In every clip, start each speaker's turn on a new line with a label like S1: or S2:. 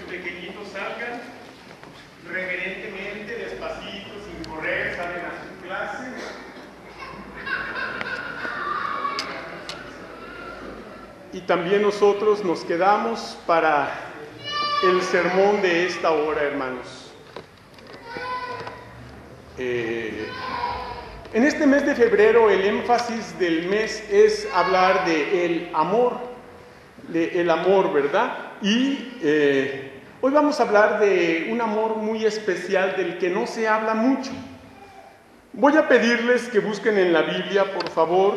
S1: pequeñitos salgan reverentemente, despacito, sin correr, salen a su clase. Y también nosotros nos quedamos para el sermón de esta hora, hermanos. En este mes de febrero el énfasis del mes es hablar de el amor, ¿verdad? Y hoy vamos a hablar de un amor muy especial del que no se habla mucho. Voy a pedirles que busquen en la Biblia, por favor,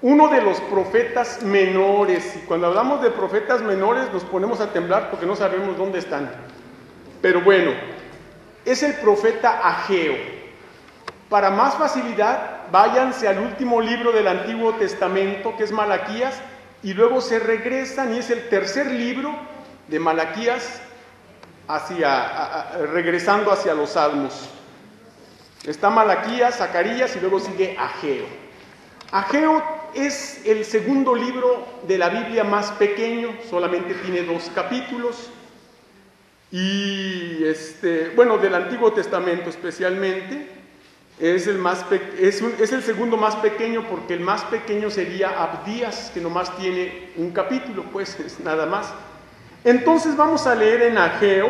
S1: uno de los profetas menores. Y cuando hablamos de profetas menores nos ponemos a temblar porque no sabemos dónde están. Pero bueno, es el profeta Ageo. Para más facilidad, váyanse al último libro del Antiguo Testamento, que es Malaquías, y luego se regresan, y es el tercer libro de Malaquías, regresando hacia los Salmos. Está Malaquías, Zacarías, y luego sigue Ageo. Ageo es el segundo libro de la Biblia más pequeño, solamente tiene 2 capítulos, y del Antiguo Testamento especialmente. Es el segundo más pequeño porque el más pequeño sería Abdías, que nomás tiene un capítulo, pues es nada más. Entonces vamos a leer en Ageo,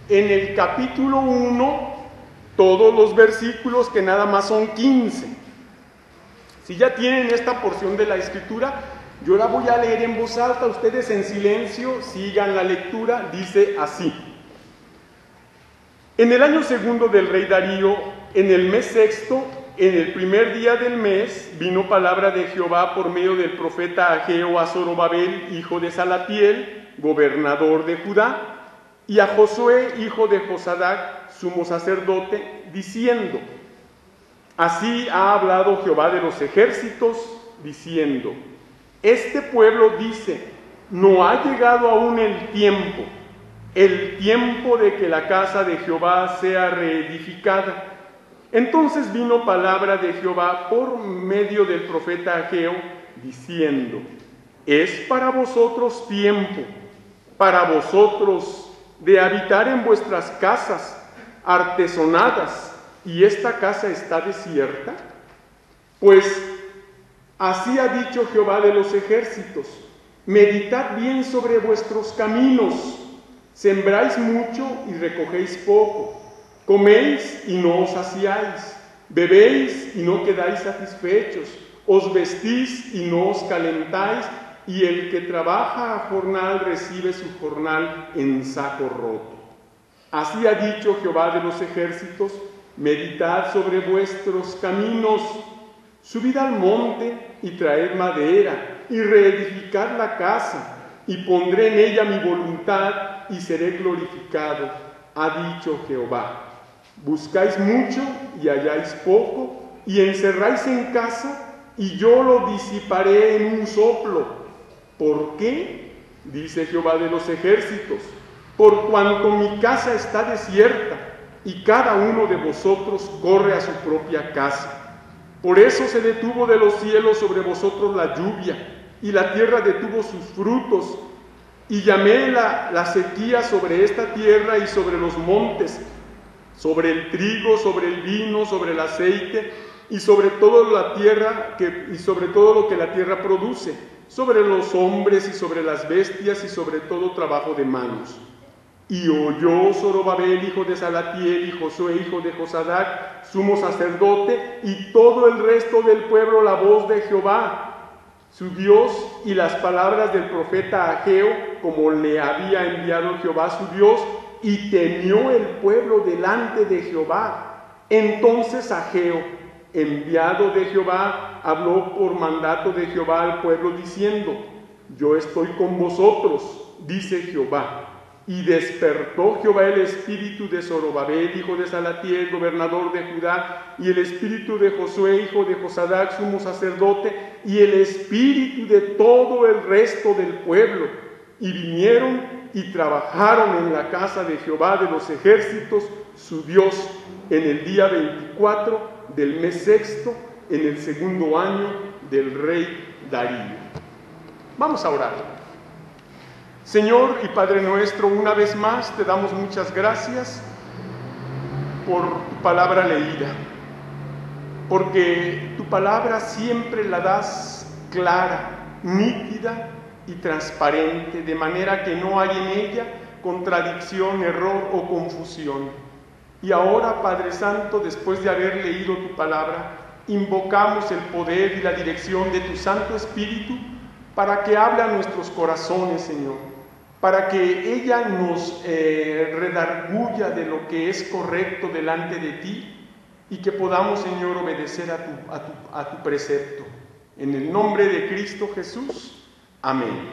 S1: en el capítulo 1, todos los versículos, que nada más son 15. Si ya tienen esta porción de la Escritura, yo la voy a leer en voz alta, ustedes en silencio sigan la lectura. Dice así: en el año segundo del rey Darío, en el mes sexto, en el primer día del mes, vino palabra de Jehová por medio del profeta Ageo a Zorobabel, hijo de Salatiel, gobernador de Judá, y a Josué, hijo de Josadac, sumo sacerdote, diciendo: así ha hablado Jehová de los ejércitos, diciendo: este pueblo dice, no ha llegado aún el tiempo de que la casa de Jehová sea reedificada. Entonces vino palabra de Jehová por medio del profeta Ageo, diciendo: es para vosotros tiempo, para vosotros de habitar en vuestras casas artesonadas, y esta casa está desierta. Pues así ha dicho Jehová de los ejércitos: meditad bien sobre vuestros caminos. Sembráis mucho y recogéis poco, coméis y no os saciáis, bebéis y no quedáis satisfechos, os vestís y no os calentáis, y el que trabaja a jornal recibe su jornal en saco roto. Así ha dicho Jehová de los ejércitos: meditad sobre vuestros caminos, subid al monte y traed madera, y reedificad la casa, y pondré en ella mi voluntad, y seré glorificado, ha dicho Jehová. Buscáis mucho y halláis poco, y encerráis en casa, y yo lo disiparé en un soplo. ¿Por qué? Dice Jehová de los ejércitos: por cuanto mi casa está desierta, y cada uno de vosotros corre a su propia casa. Por eso se detuvo de los cielos sobre vosotros la lluvia, y la tierra detuvo sus frutos, y llamé la sequía sobre esta tierra y sobre los montes, sobre el trigo, sobre el vino, sobre el aceite, y sobre todo lo que la tierra produce, sobre los hombres y sobre las bestias y sobre todo trabajo de manos. Y oyó Zorobabel, hijo de Salatiel, y Josué, hijo de Josadac, sumo sacerdote, y todo el resto del pueblo la voz de Jehová, su Dios, y las palabras del profeta Ageo, como le había enviado Jehová su Dios, y temió el pueblo delante de Jehová. Entonces Ageo, enviado de Jehová, habló por mandato de Jehová al pueblo, diciendo: yo estoy con vosotros, dice Jehová. Y despertó Jehová el espíritu de Zorobabel, hijo de Salatiel, gobernador de Judá, y el espíritu de Josué, hijo de Josadac, sumo sacerdote, y el espíritu de todo el resto del pueblo. Y vinieron y trabajaron en la casa de Jehová de los ejércitos, su Dios, en el día 24 del mes sexto, en el segundo año del rey Darío. Vamos a orar. Señor y Padre nuestro, una vez más te damos muchas gracias por tu palabra leída, porque tu palabra siempre la das clara, nítida y transparente, de manera que no hay en ella contradicción, error o confusión. Y ahora, Padre Santo, después de haber leído tu palabra, invocamos el poder y la dirección de tu Santo Espíritu para que hable a nuestros corazones, Señor, para que ella nos redarguya de lo que es correcto delante de ti y que podamos, Señor, obedecer a tu precepto. En el nombre de Cristo Jesús. Amén.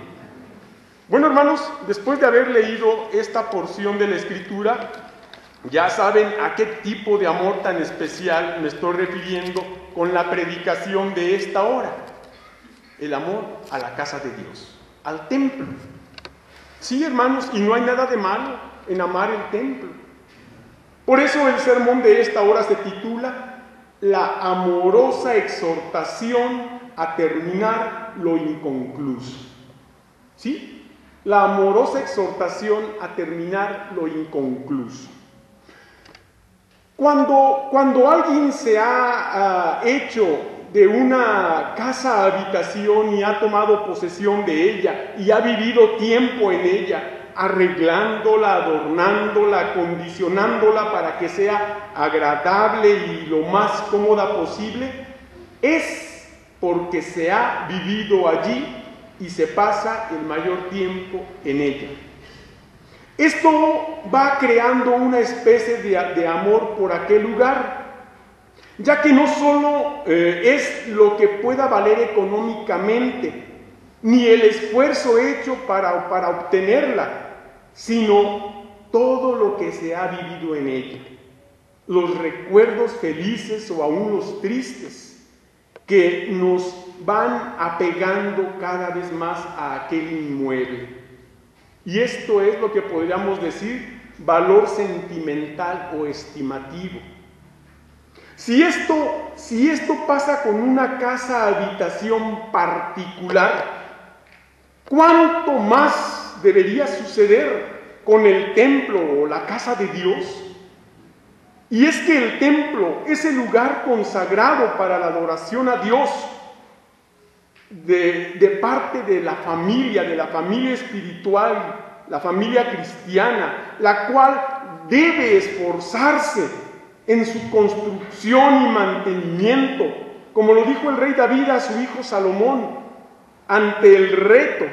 S1: Bueno, hermanos, después de haber leído esta porción de la Escritura, ya saben a qué tipo de amor tan especial me estoy refiriendo con la predicación de esta hora. El amor a la casa de Dios, al templo. Sí, hermanos, y no hay nada de malo en amar el templo. Por eso el sermón de esta hora se titula La amorosa exhortación a terminar lo inconcluso. ¿Sí? La amorosa exhortación a terminar lo inconcluso. Cuando alguien se ha hecho de una casa habitación y ha tomado posesión de ella y ha vivido tiempo en ella, arreglándola, adornándola, acondicionándola para que sea agradable y lo más cómoda posible, es porque se ha vivido allí y se pasa el mayor tiempo en ella. Esto va creando una especie de amor por aquel lugar, ya que no solo es lo que pueda valer económicamente, ni el esfuerzo hecho para obtenerla, sino todo lo que se ha vivido en ella, los recuerdos felices o aún los tristes, que nos van apegando cada vez más a aquel inmueble. Y esto es lo que podríamos decir valor sentimental o estimativo. Si esto pasa con una casa habitación particular, ¿cuánto más debería suceder con el templo o la casa de Dios? Y es que el templo es el lugar consagrado para la adoración a Dios de parte de la familia espiritual, la familia cristiana, la cual debe esforzarse en su construcción y mantenimiento, como lo dijo el rey David a su hijo Salomón, ante el reto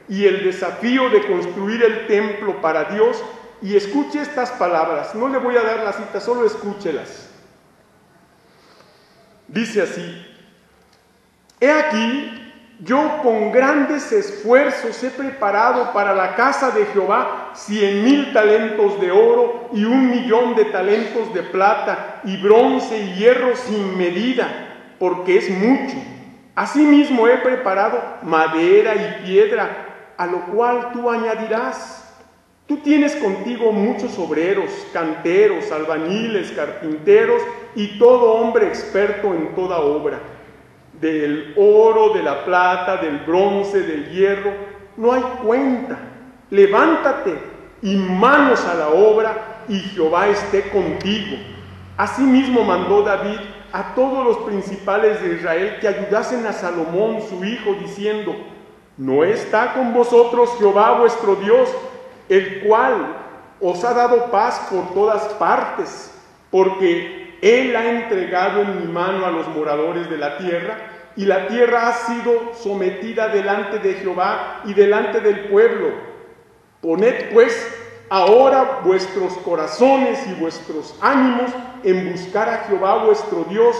S1: y el desafío de construir el templo para Dios. Y escuche estas palabras, no le voy a dar la cita, solo escúchelas. Dice así: He aquí, yo con grandes esfuerzos he preparado para la casa de Jehová 100,000 talentos de oro y 1,000,000 de talentos de plata y bronce y hierro sin medida, porque es mucho. Asimismo he preparado madera y piedra, a lo cual tú añadirás. Tú tienes contigo muchos obreros, canteros, albañiles, carpinteros y todo hombre experto en toda obra. Del oro, de la plata, del bronce, del hierro, no hay cuenta. Levántate y manos a la obra, y Jehová esté contigo. Asimismo mandó David a todos los principales de Israel que ayudasen a Salomón su hijo, diciendo: ¿No está con vosotros Jehová vuestro Dios, el cual os ha dado paz por todas partes? Porque Él ha entregado en mi mano a los moradores de la tierra, y la tierra ha sido sometida delante de Jehová y delante del pueblo. Poned pues ahora vuestros corazones y vuestros ánimos en buscar a Jehová vuestro Dios,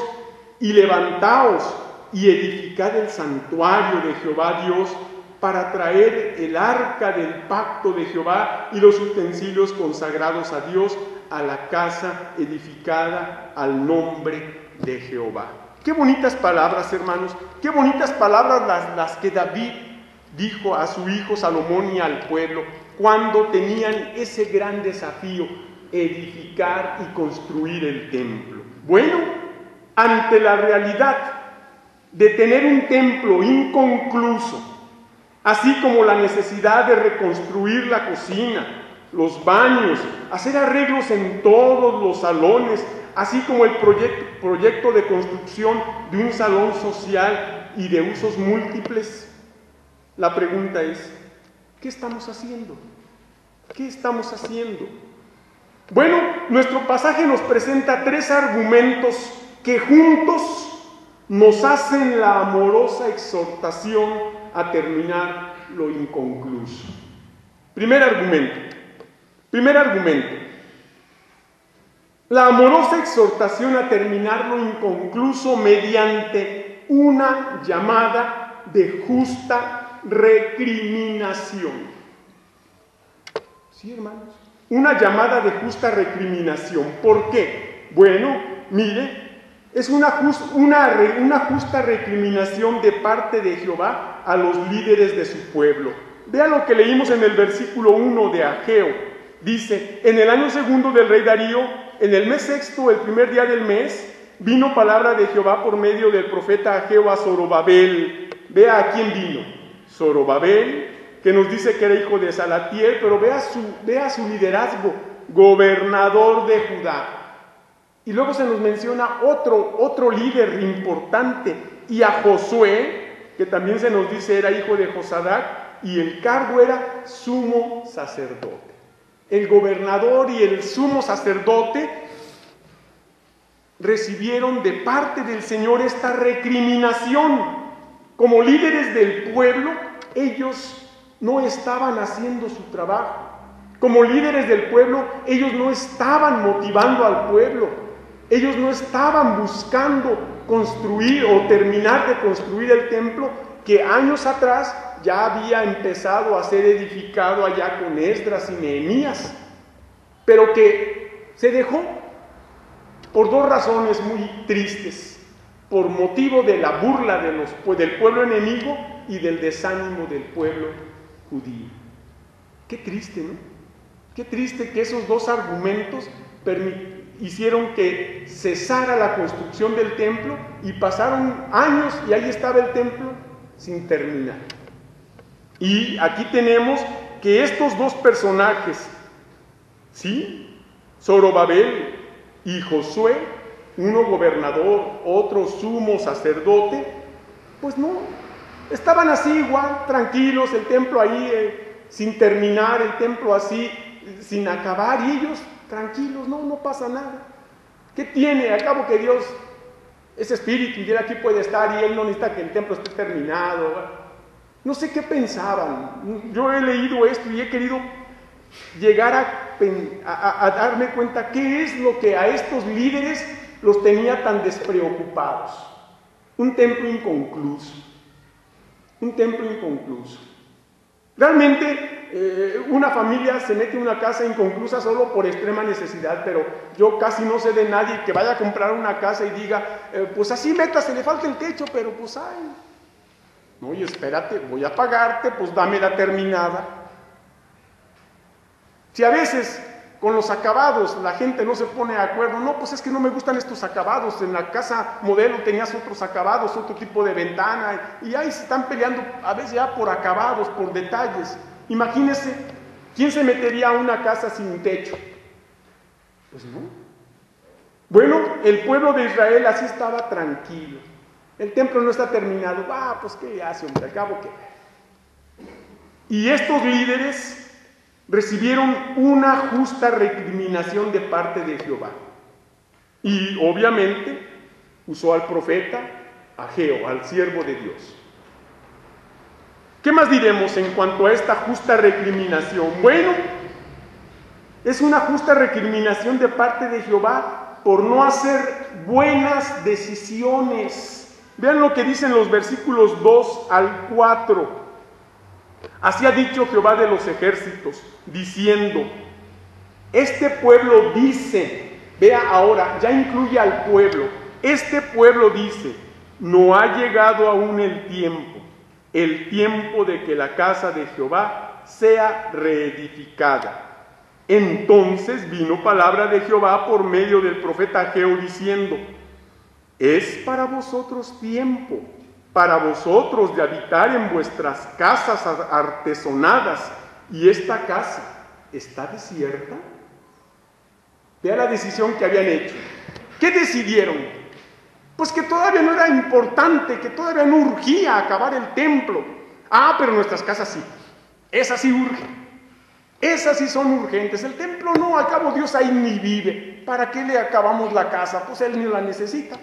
S1: y levantaos y edificad el santuario de Jehová Dios, para traer el arca del pacto de Jehová y los utensilios consagrados a Dios, a la casa edificada al nombre de Jehová. Qué bonitas palabras, hermanos, qué bonitas palabras las que David dijo a su hijo Salomón y al pueblo cuando tenían ese gran desafío, edificar y construir el templo. Bueno, ante la realidad de tener un templo inconcluso, así como la necesidad de reconstruir la cocina, los baños, hacer arreglos en todos los salones, así como el proyecto de construcción de un salón social y de usos múltiples. La pregunta es, ¿qué estamos haciendo? ¿Qué estamos haciendo? Bueno, nuestro pasaje nos presenta 3 argumentos que juntos nos hacen la amorosa exhortación a terminar lo inconcluso. Primer argumento. La amorosa exhortación a terminar lo inconcluso mediante una llamada de justa recriminación. ¿Sí, hermanos? Una llamada de justa recriminación. ¿Por qué? Bueno, mire, es una justa recriminación de parte de Jehová a los líderes de su pueblo. Vean lo que leímos en el versículo 1 de Ageo. Dice, en el año 2 del rey Darío, en el mes 6, el primer día del mes, vino palabra de Jehová por medio del profeta Ageo a Zorobabel. Vea a quién vino. Zorobabel, que nos dice que era hijo de Salatiel, pero vea su liderazgo, gobernador de Judá. Y luego se nos menciona otro líder importante, y a Josué, que también se nos dice era hijo de Josadac, y el cargo era sumo sacerdote. El gobernador y el sumo sacerdote recibieron de parte del Señor esta recriminación. Como líderes del pueblo, ellos no estaban haciendo su trabajo. Como líderes del pueblo, ellos no estaban motivando al pueblo. Ellos no estaban buscando construir o terminar de construir el templo que años atrás ya había empezado a ser edificado allá con Esdras y Nehemías, pero que se dejó por 2 razones muy tristes: por motivo de la burla del pueblo enemigo y del desánimo del pueblo judío. Qué triste, ¿no? Qué triste que esos 2 argumentos hicieron que cesara la construcción del templo, y pasaron años y ahí estaba el templo sin terminar. Y aquí tenemos que estos 2 personajes, ¿sí?, Zorobabel y Josué, uno gobernador, otro sumo sacerdote, pues no, estaban así igual, tranquilos, el templo ahí sin terminar, el templo así sin acabar, y ellos tranquilos, no pasa nada. ¿Qué tiene? Al cabo que Dios es espíritu y Él aquí puede estar, y Él no necesita que el templo esté terminado. No sé qué pensaban. Yo he leído esto y he querido llegar a darme cuenta qué es lo que a estos líderes los tenía tan despreocupados. Un templo inconcluso. Un templo inconcluso. Realmente una familia se mete en una casa inconclusa solo por extrema necesidad, pero yo casi no sé de nadie que vaya a comprar una casa y diga, pues así métase, le falta el techo, pero pues ay. No, y espérate, voy a pagarte, pues dame la terminada. Si a veces con los acabados la gente no se pone de acuerdo, no, pues es que no me gustan estos acabados, en la casa modelo tenías otros acabados, otro tipo de ventana, y ahí se están peleando a veces ya por acabados, por detalles. Imagínense, ¿quién se metería a una casa sin techo? Pues no. Bueno, el pueblo de Israel así estaba tranquilo. El templo no está terminado. Pues qué hace, hombre, al cabo que... Y estos líderes recibieron una justa recriminación de parte de Jehová. Y obviamente usó al profeta Ageo, al siervo de Dios. ¿Qué más diremos en cuanto a esta justa recriminación? Bueno, es una justa recriminación de parte de Jehová por no hacer buenas decisiones. Vean lo que dicen los versículos 2 al 4. Así ha dicho Jehová de los ejércitos, diciendo, este pueblo dice, vea ahora, ya incluye al pueblo, este pueblo dice, no ha llegado aún el tiempo de que la casa de Jehová sea reedificada. Entonces vino palabra de Jehová por medio del profeta Ageo diciendo, es para vosotros tiempo para vosotros de habitar en vuestras casas artesonadas, y esta casa está desierta. Vea la decisión que habían hecho. ¿Qué decidieron? Pues que todavía no era importante, que todavía no urgía acabar el templo. Pero nuestras casas sí, esas sí urgen. Esas sí son urgentes. El templo no, al cabo Dios ahí ni vive. ¿Para qué le acabamos la casa? Pues Él ni la necesita.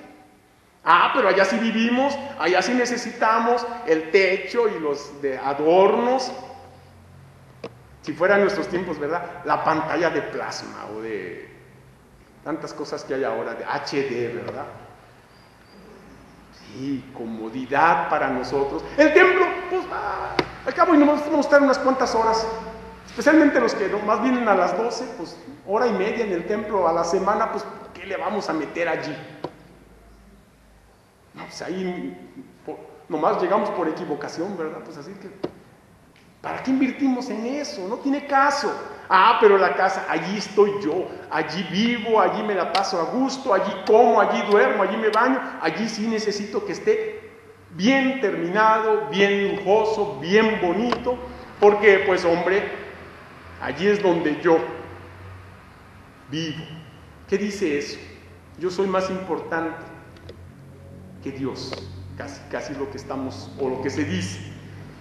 S1: Pero allá sí vivimos, allá sí necesitamos el techo y los de adornos. Si fueran nuestros tiempos, ¿verdad? La pantalla de plasma o de tantas cosas que hay ahora, de HD, ¿verdad? Sí, comodidad para nosotros. El templo, pues, al cabo y nos vamos a estar unas cuantas horas. Especialmente los que nomás vienen a las 12, pues hora y media en el templo a la semana, pues ¿qué le vamos a meter allí? No, pues ahí nomás llegamos por equivocación, ¿verdad? Pues así que, ¿para qué invertimos en eso? No tiene caso. Pero la casa, allí estoy yo, allí vivo, allí me la paso a gusto, allí como, allí duermo, allí me baño, allí sí necesito que esté bien terminado, bien lujoso, bien bonito, porque pues hombre, allí es donde yo vivo. ¿Qué dice eso? Yo soy más importante que Dios, casi lo que estamos, o lo que se dice.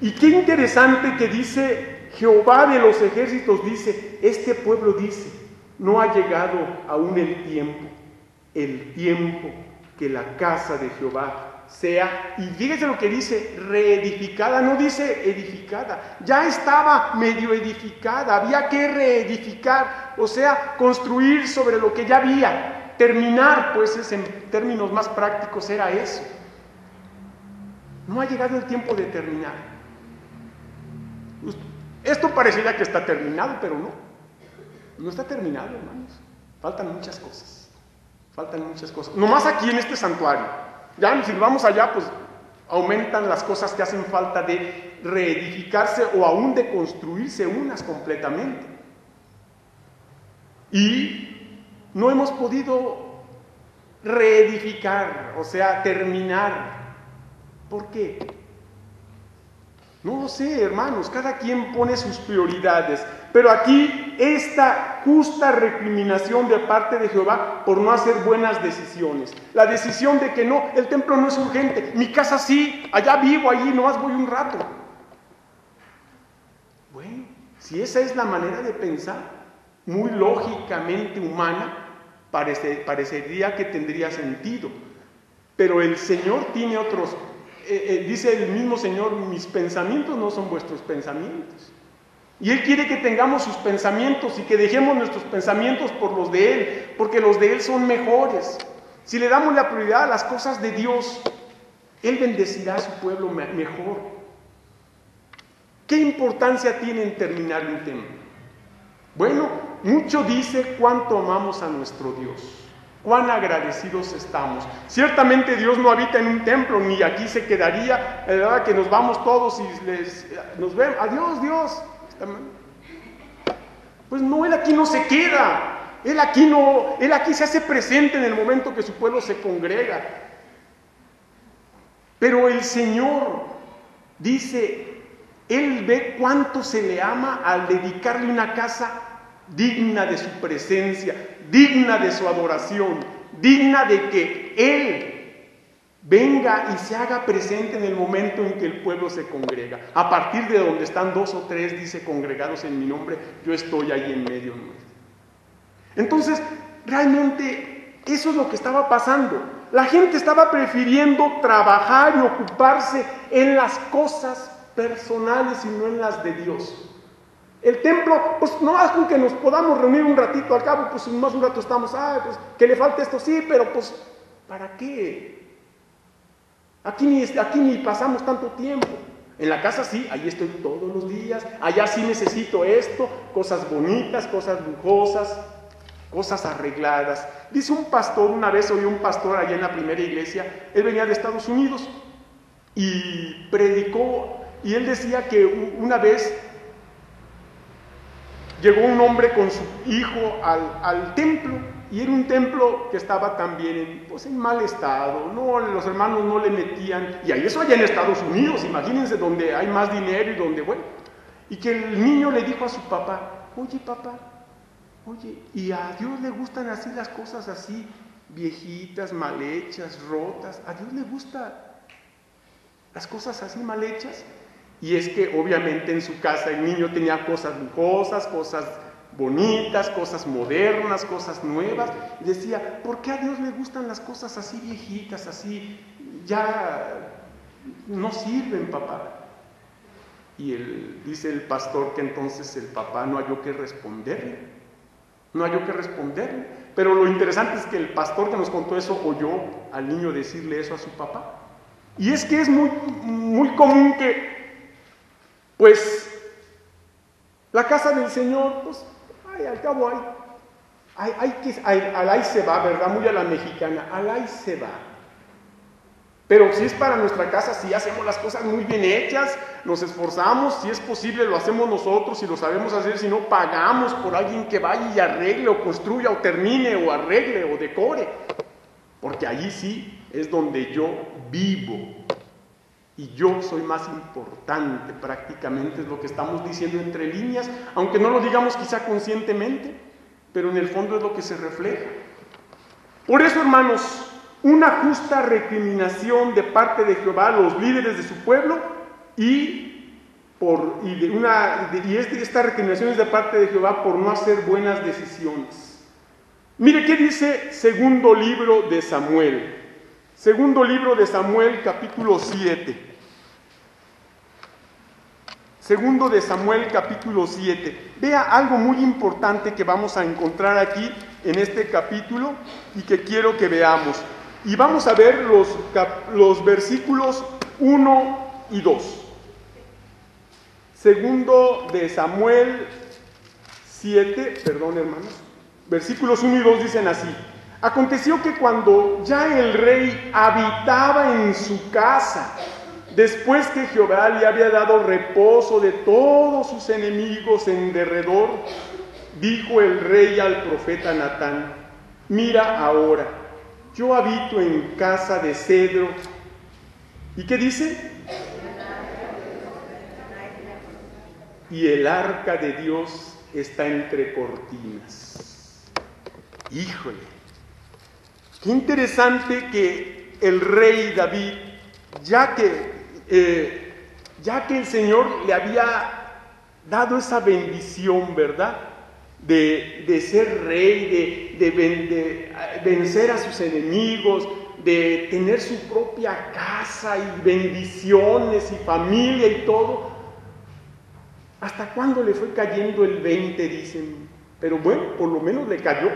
S1: Y qué interesante que dice Jehová de los ejércitos, dice, este pueblo dice, no ha llegado aún el tiempo que la casa de Jehová sea, y fíjese lo que dice, reedificada, no dice edificada, ya estaba medio edificada, había que reedificar, o sea, construir sobre lo que ya había, terminar, pues en términos más prácticos era eso. No ha llegado el tiempo de terminar. Esto parecería que está terminado, pero no está terminado, hermanos. Faltan muchas cosas. Nomás aquí en este santuario. Ya si vamos allá, pues aumentan las cosas que hacen falta de reedificarse o aún de construirse unas completamente. Y no hemos podido reedificar, o sea, terminar. ¿Por qué? No lo sé, hermanos, cada quien pone sus prioridades, pero aquí esta justa recriminación de parte de Jehová por no hacer buenas decisiones, la decisión de que no, el templo no es urgente, mi casa sí, allá vivo, allí nomás voy un rato. Bueno, si esa es la manera de pensar, muy lógicamente humana, parecería que tendría sentido, pero el Señor tiene otros. Dice el mismo Señor, mis pensamientos no son vuestros pensamientos. Y Él quiere que tengamos sus pensamientos y que dejemos nuestros pensamientos por los de Él, porque los de Él son mejores. Si le damos la prioridad a las cosas de Dios, Él bendecirá a su pueblo mejor. ¿Qué importancia tiene en terminar un templo? Bueno, mucho dice cuánto amamos a nuestro Dios. Cuán agradecidos estamos. Ciertamente Dios no habita en un templo, ni aquí se quedaría, ¿verdad? Que nos vamos todos y nos vemos. Adiós, Dios. Pues no, Él aquí no se queda. Él aquí se hace presente en el momento que su pueblo se congrega. Pero el Señor dice, Él ve cuánto se le ama al dedicarle una casa digna de su presencia, digna de su adoración, digna de que Él venga y se haga presente en el momento en que el pueblo se congrega. A partir de donde están 2 o 3, dice, congregados en mi nombre, yo estoy ahí en medio nuestro. Entonces, realmente eso es lo que estaba pasando. La gente estaba prefiriendo trabajar y ocuparse en las cosas personales y no en las de Dios. El templo, pues no más con que nos podamos reunir un ratito, al cabo, pues más un rato estamos, pues que le falta esto, sí, pero pues, ¿para qué? Aquí ni pasamos tanto tiempo. En la casa sí, ahí estoy todos los días, allá sí necesito esto, cosas bonitas, cosas lujosas, cosas arregladas. Dice un pastor, una vez oí un pastor allá en la primera iglesia, él venía de Estados Unidos y predicó, y él decía que una vez llegó un hombre con su hijo al templo, y era un templo que estaba también en mal estado, no, los hermanos no le metían, y ahí eso allá en Estados Unidos, imagínense, donde hay más dinero y donde, bueno, y que el niño le dijo a su papá, oye papá, oye, ¿y a Dios le gustan así las cosas así, viejitas, mal hechas, rotas? ¿A Dios le gustan las cosas así mal hechas? Y es que obviamente en su casa el niño tenía cosas lujosas, cosas bonitas, cosas modernas, cosas nuevas, y decía, ¿por qué a Dios le gustan las cosas así viejitas, así, ya no sirven, papá? Y dice el pastor que entonces el papá no halló que responderle, pero lo interesante es que el pastor que nos contó eso oyó al niño decirle eso a su papá. Y es que es muy, muy común que, pues, la casa del Señor, pues, al cabo ahí se va, ¿verdad? Muy a la mexicana, ahí se va. Pero si es para nuestra casa, si hacemos las cosas muy bien hechas, nos esforzamos, si es posible lo hacemos nosotros, si lo sabemos hacer, si no pagamos por alguien que vaya y arregle o construya o termine o arregle o decore, porque allí sí es donde yo vivo y yo soy más importante, prácticamente es lo que estamos diciendo entre líneas, aunque no lo digamos quizá conscientemente, pero en el fondo es lo que se refleja. Por eso, hermanos, una justa recriminación de parte de Jehová a los líderes de su pueblo esta recriminación es de parte de Jehová por no hacer buenas decisiones. Mire qué dice segundo libro de Samuel. Segundo libro de Samuel, capítulo 7. Segundo de Samuel, capítulo 7. Vea algo muy importante que vamos a encontrar aquí en este capítulo y que quiero que veamos. Y vamos a ver los versículos 1 y 2. Segundo de Samuel 7, perdón hermanos, versículos 1 y 2 dicen así. Aconteció que cuando ya el rey habitaba en su casa, después que Jehová le había dado reposo de todos sus enemigos en derredor, dijo el rey al profeta Natán, mira ahora, yo habito en casa de cedro. ¿Y qué dice? Y el arca de Dios está entre cortinas. Híjole, qué interesante que el rey David, ya que el Señor le había dado esa bendición, ¿verdad? De ser rey, de vencer a sus enemigos, de tener su propia casa y bendiciones y familia y todo. ¿Hasta cuándo le fue cayendo el 20? Dicen. Pero bueno, por lo menos le cayó.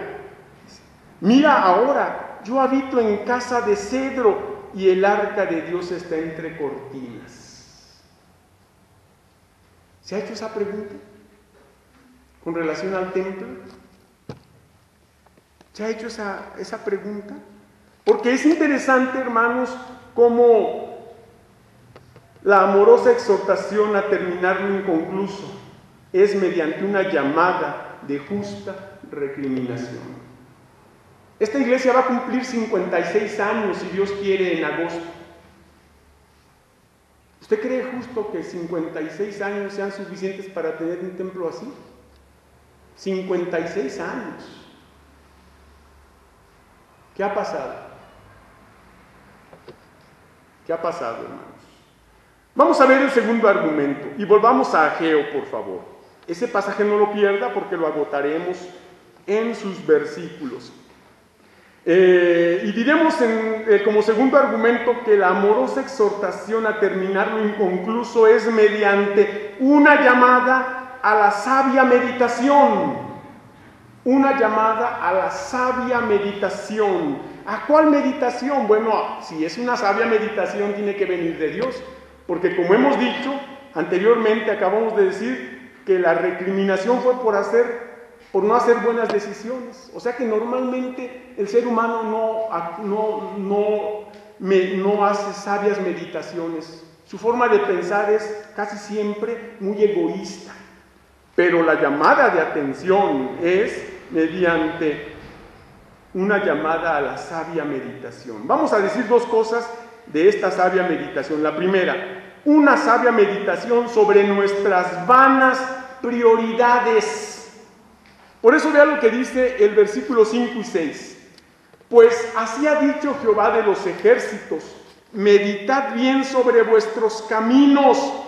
S1: Mira ahora, yo habito en casa de cedro y el arca de Dios está entre cortinas. ¿Se ha hecho esa pregunta? ¿Con relación al templo? ¿Se ha hecho esa pregunta? Porque es interesante, hermanos, cómo la amorosa exhortación a terminar lo inconcluso es mediante una llamada de justa recriminación. Esta iglesia va a cumplir 56 años, si Dios quiere, en agosto. ¿Usted cree justo que 56 años sean suficientes para tener un templo así? 56 años. ¿Qué ha pasado? ¿Qué ha pasado, hermanos? Vamos a ver el segundo argumento y volvamos a Ageo, por favor. Ese pasaje no lo pierda porque lo agotaremos en sus versículos. Y diremos como segundo argumento que la amorosa exhortación a terminar lo inconcluso es mediante una llamada a la sabia meditación. Una llamada a la sabia meditación. ¿A cuál meditación? Bueno, si es una sabia meditación tiene que venir de Dios, porque como hemos dicho anteriormente, acabamos de decir que la recriminación fue por no hacer buenas decisiones. O sea que normalmente el ser humano no hace sabias meditaciones. Su forma de pensar es casi siempre muy egoísta. Pero la llamada de atención es mediante una llamada a la sabia meditación. Vamos a decir dos cosas de esta sabia meditación. La primera, una sabia meditación sobre nuestras vanas prioridades. Por eso vea lo que dice el versículo 5 y 6. Pues así ha dicho Jehová de los ejércitos, meditad bien sobre vuestros caminos.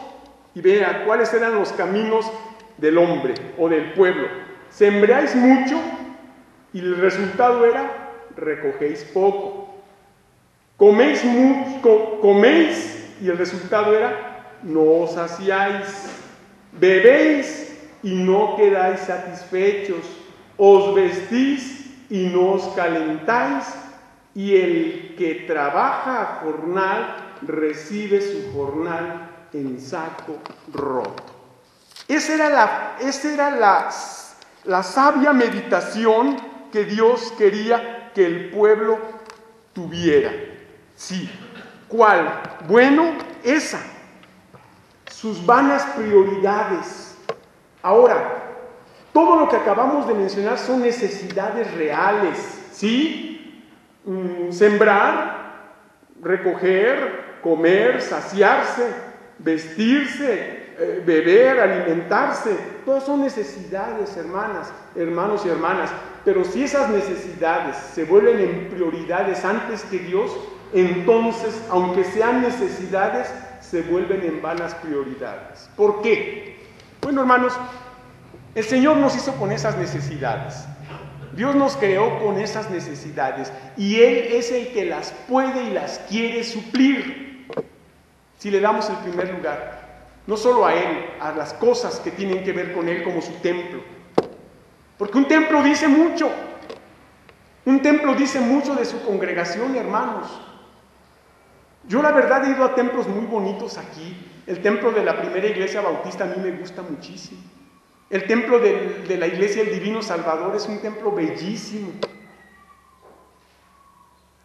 S1: Y vea cuáles eran los caminos del hombre o del pueblo. Sembráis mucho y el resultado era recogéis poco. Coméis mucho, coméis y el resultado era no os saciáis. Bebéis y no quedáis satisfechos. Os vestís y no os calentáis. Y el que trabaja a jornal recibe su jornal en saco roto. Esa era la sabia meditación que Dios quería que el pueblo tuviera. Sí. ¿Cuál? Bueno, esa. Sus vanas prioridades. Ahora, todo lo que acabamos de mencionar son necesidades reales. ¿Sí? Sembrar, recoger, comer, saciarse, vestirse, beber, alimentarse, todas son necesidades, hermanos y hermanas, pero si esas necesidades se vuelven en prioridades antes que Dios, entonces, aunque sean necesidades, se vuelven en vanas prioridades. ¿Por qué? Bueno, hermanos, el Señor nos hizo con esas necesidades. Dios nos creó con esas necesidades y Él es el que las puede y las quiere suplir si le damos el primer lugar. No solo a Él, a las cosas que tienen que ver con Él como su templo. Porque un templo dice mucho. Un templo dice mucho de su congregación, hermanos. Yo la verdad he ido a templos muy bonitos aquí. El templo de la primera iglesia bautista a mí me gusta muchísimo. El templo de la iglesia del Divino Salvador es un templo bellísimo.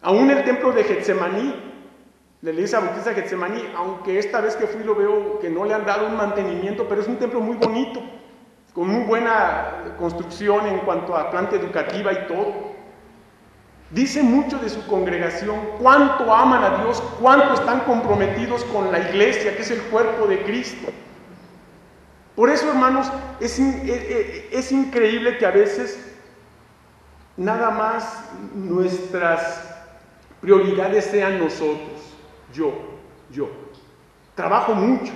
S1: Aún el templo de Getsemaní, de la iglesia bautista de Getsemaní, aunque esta vez que fui lo veo que no le han dado un mantenimiento, pero es un templo muy bonito, con muy buena construcción en cuanto a planta educativa y todo. Dice mucho de su congregación, cuánto aman a Dios, cuánto están comprometidos con la iglesia, que es el cuerpo de Cristo. Por eso, hermanos, es increíble que a veces nada más nuestras prioridades sean nosotros. Yo. Trabajo mucho,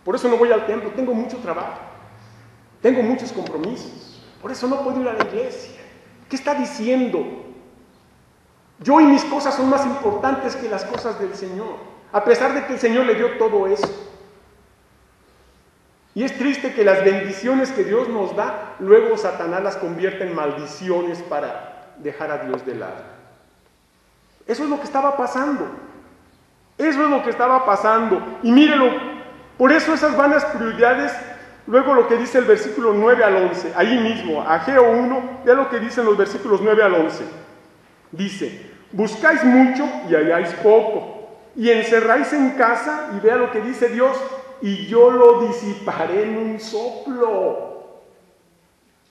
S1: por eso no voy al templo, tengo mucho trabajo, tengo muchos compromisos, por eso no puedo ir a la iglesia. ¿Qué está diciendo? Yo y mis cosas son más importantes que las cosas del Señor, a pesar de que el Señor le dio todo eso. Y es triste que las bendiciones que Dios nos da, luego Satanás las convierte en maldiciones para dejar a Dios de lado. Eso es lo que estaba pasando. Eso es lo que estaba pasando. Y mírelo, por eso esas vanas prioridades, luego lo que dice el versículo 9 al 11, ahí mismo, Ageo 1, vea lo que dicen los versículos 9 al 11. Dice, buscáis mucho y halláis poco, y encerráis en casa, y vea lo que dice Dios, y yo lo disiparé en un soplo.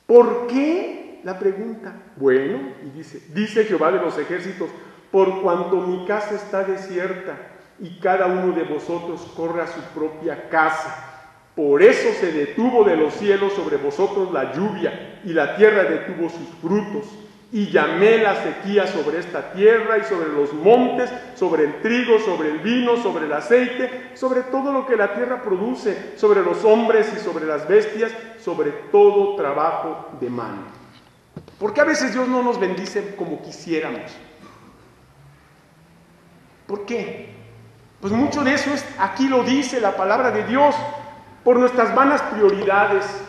S1: ¿Por qué? La pregunta. Bueno, y dice Jehová de los ejércitos, por cuanto mi casa está desierta, y cada uno de vosotros corre a su propia casa. Por eso se detuvo de los cielos sobre vosotros la lluvia, y la tierra detuvo sus frutos. Y llamé la sequía sobre esta tierra y sobre los montes, sobre el trigo, sobre el vino, sobre el aceite, sobre todo lo que la tierra produce, sobre los hombres y sobre las bestias, sobre todo trabajo de mano. ¿Por qué a veces Dios no nos bendice como quisiéramos? ¿Por qué? Pues mucho de eso aquí lo dice la palabra de Dios, por nuestras vanas prioridades.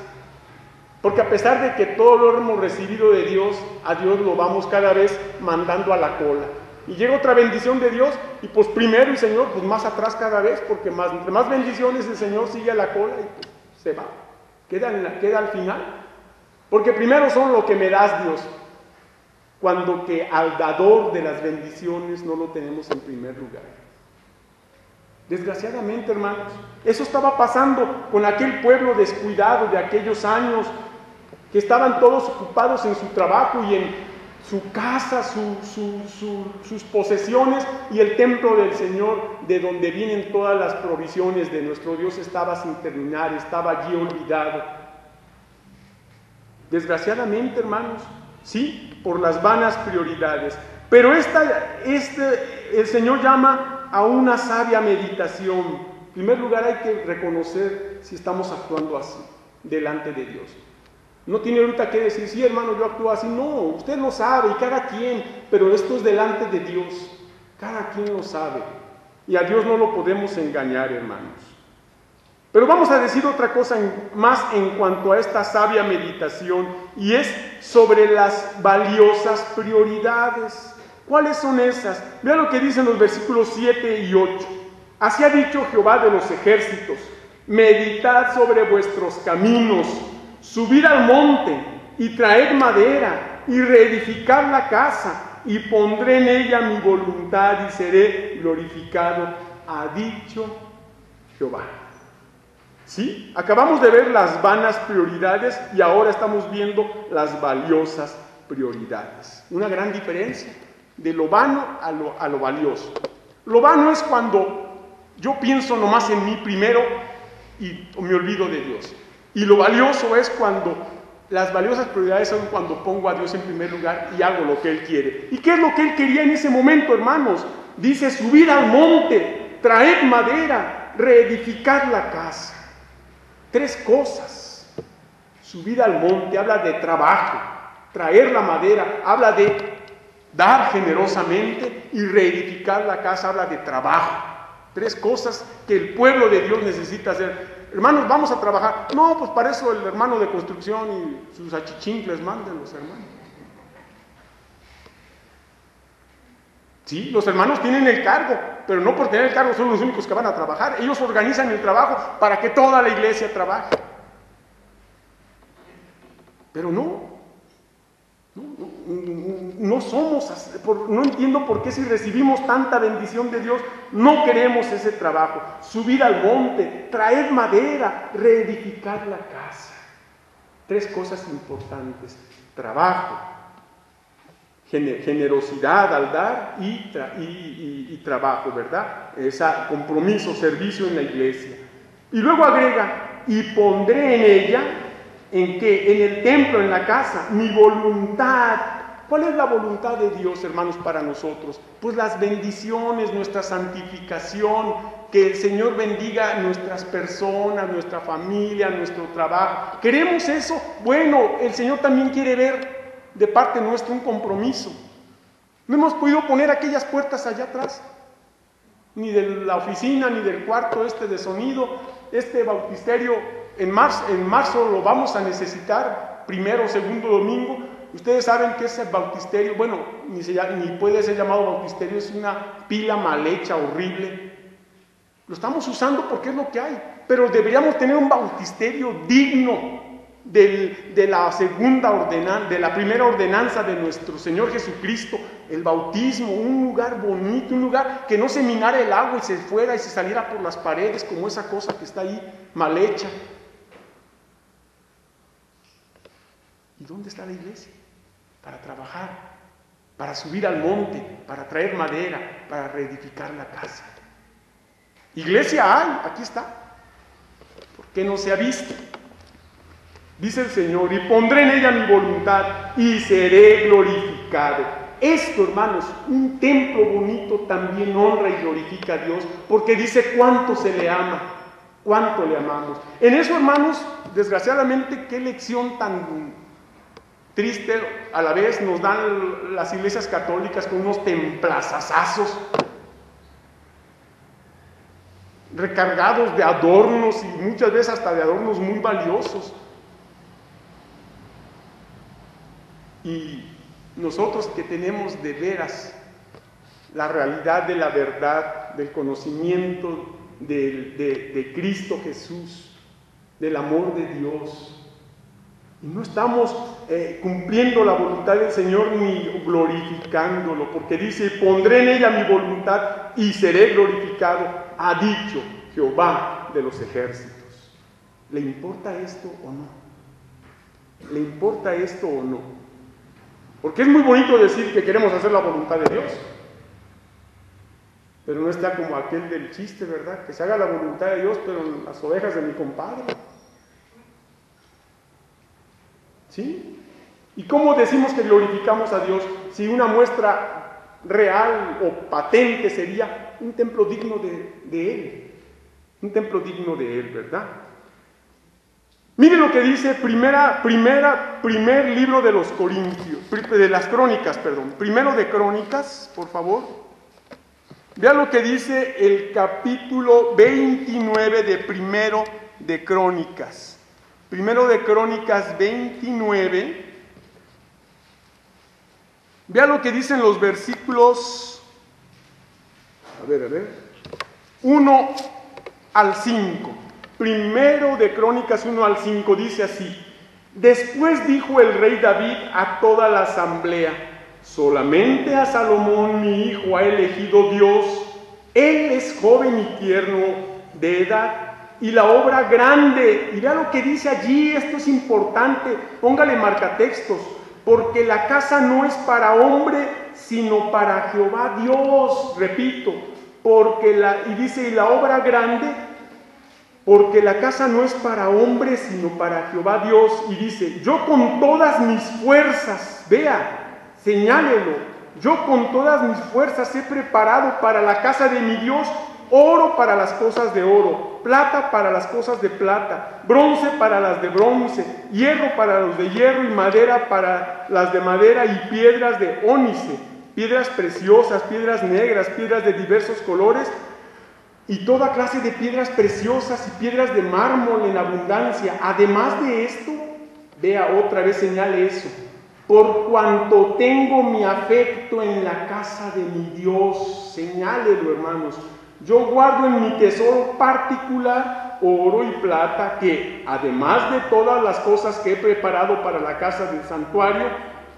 S1: Porque a pesar de que todo lo hemos recibido de Dios, a Dios lo vamos cada vez mandando a la cola. Y llega otra bendición de Dios, y pues primero el Señor, pues más atrás cada vez, porque entre más bendiciones el Señor sigue a la cola y pues se va. Queda al final. Porque primero son lo que me das, Dios. Cuando que al dador de las bendiciones no lo tenemos en primer lugar. Desgraciadamente, hermanos, eso estaba pasando con aquel pueblo descuidado de aquellos años, que estaban todos ocupados en su trabajo y en su casa, sus posesiones, y el templo del Señor, de donde vienen todas las provisiones de nuestro Dios, estaba sin terminar, estaba allí olvidado. Desgraciadamente, hermanos, sí, por las vanas prioridades. Pero el Señor llama a una sabia meditación. En primer lugar, hay que reconocer si estamos actuando así, delante de Dios. No tiene ahorita que decir, sí, hermano, yo actúo así. No, usted lo sabe, y cada quien, pero esto es delante de Dios. Cada quien lo sabe. Y a Dios no lo podemos engañar, hermanos. Pero vamos a decir otra cosa más en cuanto a esta sabia meditación, y es sobre las valiosas prioridades. ¿Cuáles son esas? Vean lo que dicen los versículos 7 y 8. Así ha dicho Jehová de los ejércitos: meditad sobre vuestros caminos, subid al monte y traed madera y reedificad la casa, y pondré en ella mi voluntad y seré glorificado, ha dicho Jehová. ¿Sí? Acabamos de ver las vanas prioridades y ahora estamos viendo las valiosas prioridades. Una gran diferencia de lo vano a lo valioso. Lo vano es cuando yo pienso nomás en mí primero y me olvido de Dios. Y lo valioso es cuando las valiosas prioridades son cuando pongo a Dios en primer lugar y hago lo que Él quiere. ¿Y qué es lo que Él quería en ese momento, hermanos? Dice: subir al monte, traed madera, reedificar la casa. 3 cosas. Subir al monte habla de trabajo, traer la madera habla de dar generosamente, y reedificar la casa habla de trabajo. 3 cosas que el pueblo de Dios necesita hacer. Hermanos, vamos a trabajar. No, pues para eso el hermano de construcción y sus achichincles, mándenlos, hermanos. Sí, los hermanos tienen el cargo, pero no por tener el cargo son los únicos que van a trabajar. Ellos organizan el trabajo para que toda la iglesia trabaje. Pero no somos así. No entiendo por qué, si recibimos tanta bendición de Dios, no queremos ese trabajo. Subir al monte, traer madera, reedificar la casa. 3 cosas importantes: trabajo, generosidad al dar y trabajo, ¿verdad? Compromiso, servicio en la iglesia. Y luego agrega: y pondré en ella, ¿en qué? En el templo, en la casa, mi voluntad. ¿Cuál es la voluntad de Dios, hermanos, para nosotros? Pues las bendiciones, nuestra santificación, que el Señor bendiga nuestras personas, nuestra familia, nuestro trabajo. ¿Queremos eso? Bueno, el Señor también quiere ver de parte nuestra un compromiso. No hemos podido poner aquellas puertas allá atrás, ni de la oficina, ni del cuarto de sonido. Este bautisterio en marzo lo vamos a necesitar, primero o segundo domingo. Ustedes saben que ese bautisterio, bueno, ni puede ser llamado bautisterio, es una pila mal hecha, horrible. Lo estamos usando porque es lo que hay, pero deberíamos tener un bautisterio digno de la primera ordenanza de nuestro Señor Jesucristo, el bautismo. Un lugar bonito, un lugar que no se minara el agua y se fuera y se saliera por las paredes como esa cosa que está ahí mal hecha. ¿Y dónde está la iglesia? Para trabajar, para subir al monte, para traer madera, para reedificar la casa. Iglesia hay, aquí está. ¿Por qué no se ha visto? Dice el Señor: y pondré en ella mi voluntad y seré glorificado. Esto, hermanos, un templo bonito también honra y glorifica a Dios, porque dice cuánto se le ama, cuánto le amamos. En eso, hermanos, desgraciadamente, qué lección tan triste a la vez nos dan las iglesias católicas, con unos templazazazos recargados de adornos, y muchas veces hasta de adornos muy valiosos. Y nosotros que tenemos de veras la realidad de la verdad, del conocimiento de Cristo Jesús, del amor de Dios, y no estamos cumpliendo la voluntad del Señor ni glorificándolo, porque dice: pondré en ella mi voluntad y seré glorificado, ha dicho Jehová de los ejércitos. ¿Le importa esto o no? ¿Le importa esto o no? Porque es muy bonito decir que queremos hacer la voluntad de Dios, pero no está como aquel del chiste, ¿verdad? Que se haga la voluntad de Dios, pero en las ovejas de mi compadre. ¿Sí? ¿Y cómo decimos que glorificamos a Dios si una muestra real o patente sería un templo digno de Él? Un templo digno de Él, ¿verdad? Mire lo que dice primer libro de los Corintios, de las Crónicas, perdón. Primero de Crónicas, por favor. Vea lo que dice el capítulo 29 de Primero de Crónicas. Primero de Crónicas 29. Vea lo que dicen los versículos, 1 al 5. Primero de Crónicas 1 al 5 dice así: Después dijo el rey David a toda la asamblea: solamente a Salomón mi hijo ha elegido Dios. Él es joven y tierno de edad, y la obra grande. Y vea lo que dice allí, esto es importante, póngale marcatextos: porque la casa no es para hombre, sino para Jehová Dios. Repito, y dice, y la obra grande, porque la casa no es para hombre, sino para Jehová Dios. Y dice, yo con todas mis fuerzas, vea, señálelo, yo con todas mis fuerzas he preparado para la casa de mi Dios oro para las cosas de oro, plata para las cosas de plata, bronce para las de bronce, hierro para los de hierro y madera para las de madera, y piedras de ónice, piedras preciosas, piedras negras, piedras de diversos colores, y toda clase de piedras preciosas y piedras de mármol en abundancia. Además de esto, vea otra vez, señale eso: por cuanto tengo mi afecto en la casa de mi Dios. Señálelo, hermanos. Yo guardo en mi tesoro particular oro y plata, que además de todas las cosas que he preparado para la casa del santuario,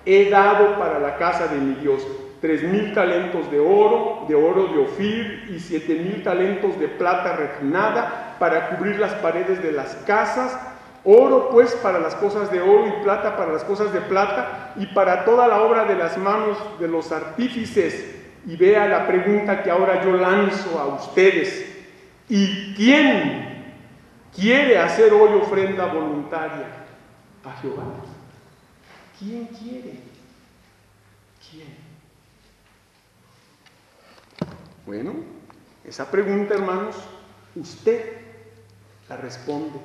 S1: he dado para la casa de mi Dios: 3,000 talentos de oro de Ofir, y 7,000 talentos de plata refinada para cubrir las paredes de las casas. Oro pues para las cosas de oro, y plata para las cosas de plata, y para toda la obra de las manos de los artífices. Y vea la pregunta que ahora yo lanzo a ustedes: ¿y quién quiere hacer hoy ofrenda voluntaria a Jehová? ¿Quién quiere? ¿Quién? Bueno, esa pregunta, hermanos, usted la responde,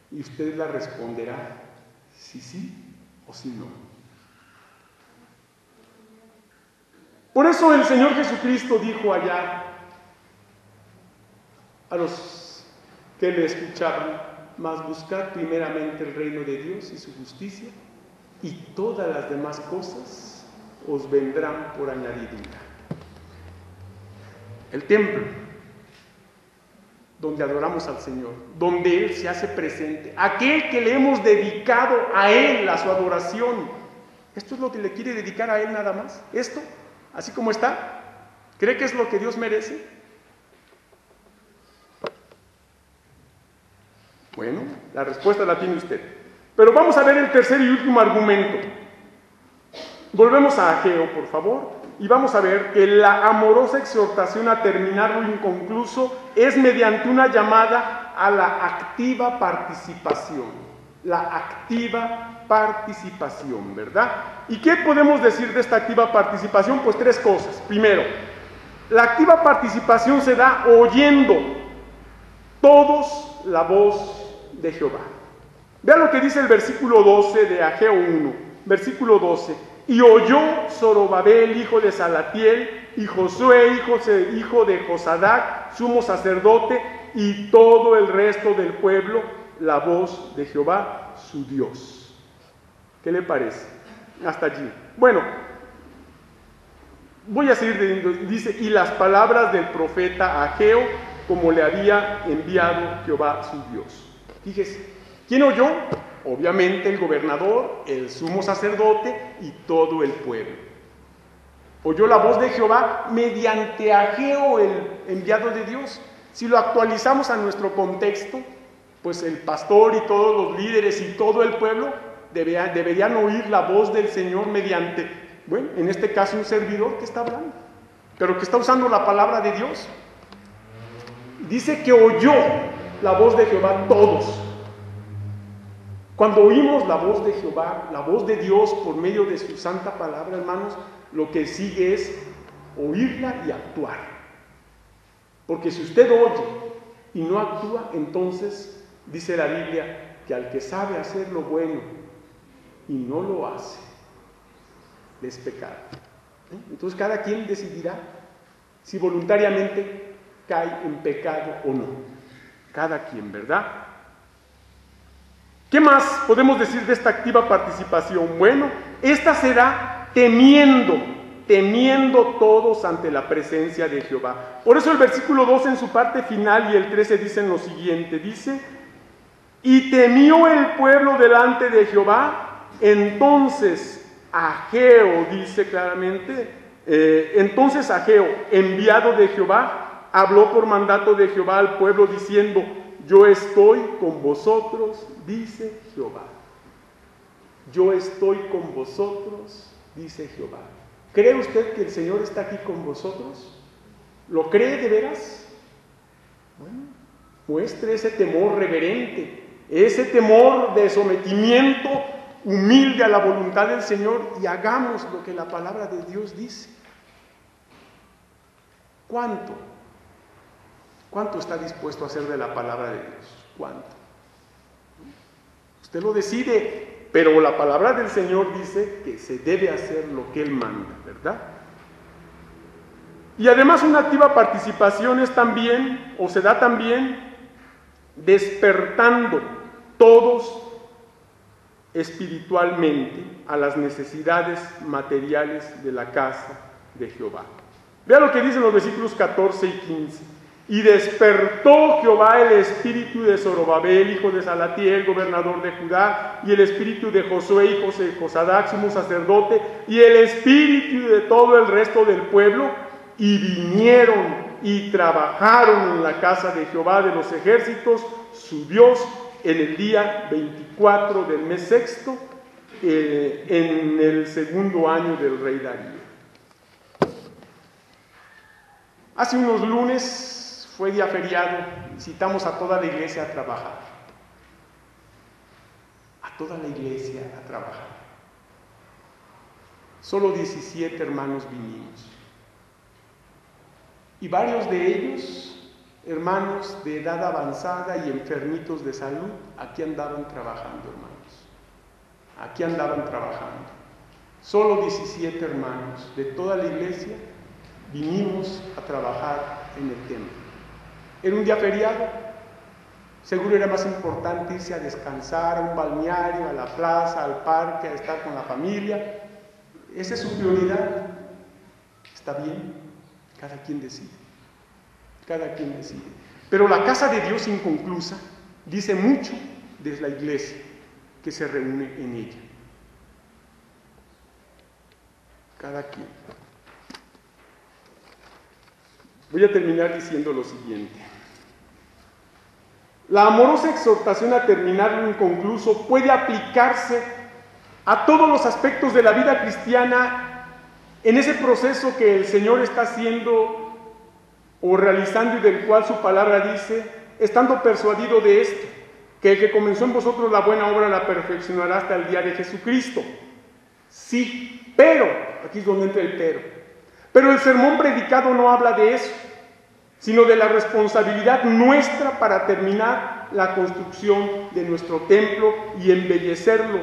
S1: y usted la responderá si sí o si no. Por eso el Señor Jesucristo dijo allá a los que le escuchaban: mas buscad primeramente el reino de Dios y su justicia, y todas las demás cosas os vendrán por añadidura. El templo, donde adoramos al Señor, donde Él se hace presente, aquel que le hemos dedicado a Él, a su adoración. ¿Esto es lo que le quiere dedicar a Él nada más? ¿Esto? ¿Así como está? ¿Cree que es lo que Dios merece? Bueno, la respuesta la tiene usted. Pero vamos a ver el tercer y último argumento. Volvemos a Ageo, por favor, y vamos a ver que la amorosa exhortación a terminar lo inconcluso es mediante una llamada a la activa participación. La activa participación, ¿verdad? ¿Y qué podemos decir de esta activa participación? Pues tres cosas. Primero, la activa participación se da oyendo todos la voz de Jehová. Vean lo que dice el versículo 12 de Ageo 1, versículo 12. Y oyó Zorobabel, hijo de Salatiel, y Josué, hijo de Josadac, sumo sacerdote, y todo el resto del pueblo, la voz de Jehová, su Dios. ¿Qué le parece? Hasta allí. Bueno, voy a seguir leyendo. Dice, y las palabras del profeta Ageo, como le había enviado Jehová, su Dios. Fíjese, ¿quién oyó? Obviamente el gobernador, el sumo sacerdote y todo el pueblo. oyó la voz de Jehová mediante Ageo, el enviado de Dios. Si lo actualizamos a nuestro contexto, pues el pastor y todos los líderes y todo el pueblo deberían oír la voz del Señor mediante, bueno, en este caso un servidor que está hablando, pero que está usando la palabra de Dios. Dice que oyó la voz de Jehová todos. Cuando oímos la voz de Jehová, la voz de Dios por medio de su santa palabra, hermanos, lo que sigue es oírla y actuar. Porque si usted oye y no actúa, entonces dice la Biblia que al que sabe hacer lo bueno y no lo hace, es pecado. Entonces cada quien decidirá si voluntariamente cae en pecado o no. Cada quien, ¿verdad? ¿Qué más podemos decir de esta activa participación? Bueno, esta será temiendo todos ante la presencia de Jehová. Por eso el versículo 2 en su parte final y el 13 dicen lo siguiente, dice: y temió el pueblo delante de Jehová, entonces Ageo, dice claramente, entonces Ageo, enviado de Jehová, habló por mandato de Jehová al pueblo diciendo: yo estoy con vosotros, dice Jehová. Yo estoy con vosotros, dice Jehová. ¿Cree usted que el Señor está aquí con vosotros? ¿Lo cree de veras? Bueno, muestre ese temor reverente, ese temor de sometimiento humilde a la voluntad del Señor y hagamos lo que la palabra de Dios dice. ¿Cuánto está dispuesto a hacer de la palabra de Dios? ¿Cuánto? Usted lo decide, pero la palabra del Señor dice que se debe hacer lo que Él manda, ¿verdad? Y además una activa participación es también, o se da también, despertando todos espiritualmente a las necesidades materiales de la casa de Jehová. Vea lo que dicen los versículos 14 y 15. Y despertó Jehová el espíritu de Zorobabel, hijo de Salatiel, gobernador de Judá, y el espíritu de Josué, hijo de Josadac, sumo sacerdote, y el espíritu de todo el resto del pueblo, y vinieron y trabajaron en la casa de Jehová de los ejércitos, su Dios, en el día 24 del mes sexto, en el segundo año del rey Darío. Hace unos lunes fue día feriado, citamos a toda la iglesia a trabajar. A toda la iglesia a trabajar. Solo 17 hermanos vinimos. Y varios de ellos, hermanos de edad avanzada y enfermitos de salud, aquí andaban trabajando, hermanos. Aquí andaban trabajando. Solo 17 hermanos de toda la iglesia vinimos a trabajar en el templo. Era un día feriado, seguro era más importante irse a descansar, a un balneario, a la plaza, al parque, a estar con la familia. Esa es su prioridad. Está bien, cada quien decide. Cada quien decide. Pero la casa de Dios inconclusa dice mucho de la iglesia que se reúne en ella. Cada quien. Voy a terminar diciendo lo siguiente. La amorosa exhortación a terminar lo inconcluso puede aplicarse a todos los aspectos de la vida cristiana en ese proceso que el Señor está haciendo o realizando y del cual su palabra dice, estando persuadido de esto, que el que comenzó en vosotros la buena obra la perfeccionará hasta el día de Jesucristo. Sí, pero, aquí es donde entra el pero el sermón predicado no habla de eso, sino de la responsabilidad nuestra para terminar la construcción de nuestro templo y embellecerlo,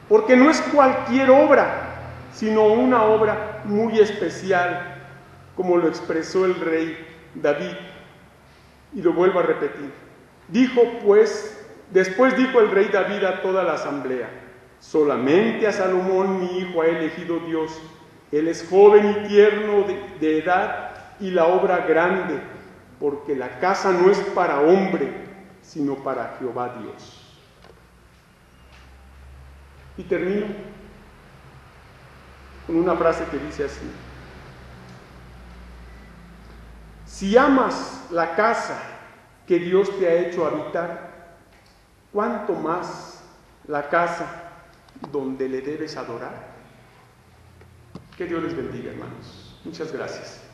S1: porque no es cualquier obra, sino una obra muy especial, como lo expresó el rey David, y lo vuelvo a repetir. Después dijo el rey David a toda la asamblea: solamente a Salomón mi hijo ha elegido Dios, él es joven y tierno de edad, y la obra grande, porque la casa no es para hombre, sino para Jehová Dios. Y termino con una frase que dice así: Si amas la casa que Dios te ha hecho habitar, ¿cuánto más la casa donde le debes adorar? Que Dios les bendiga, hermanos. Muchas gracias.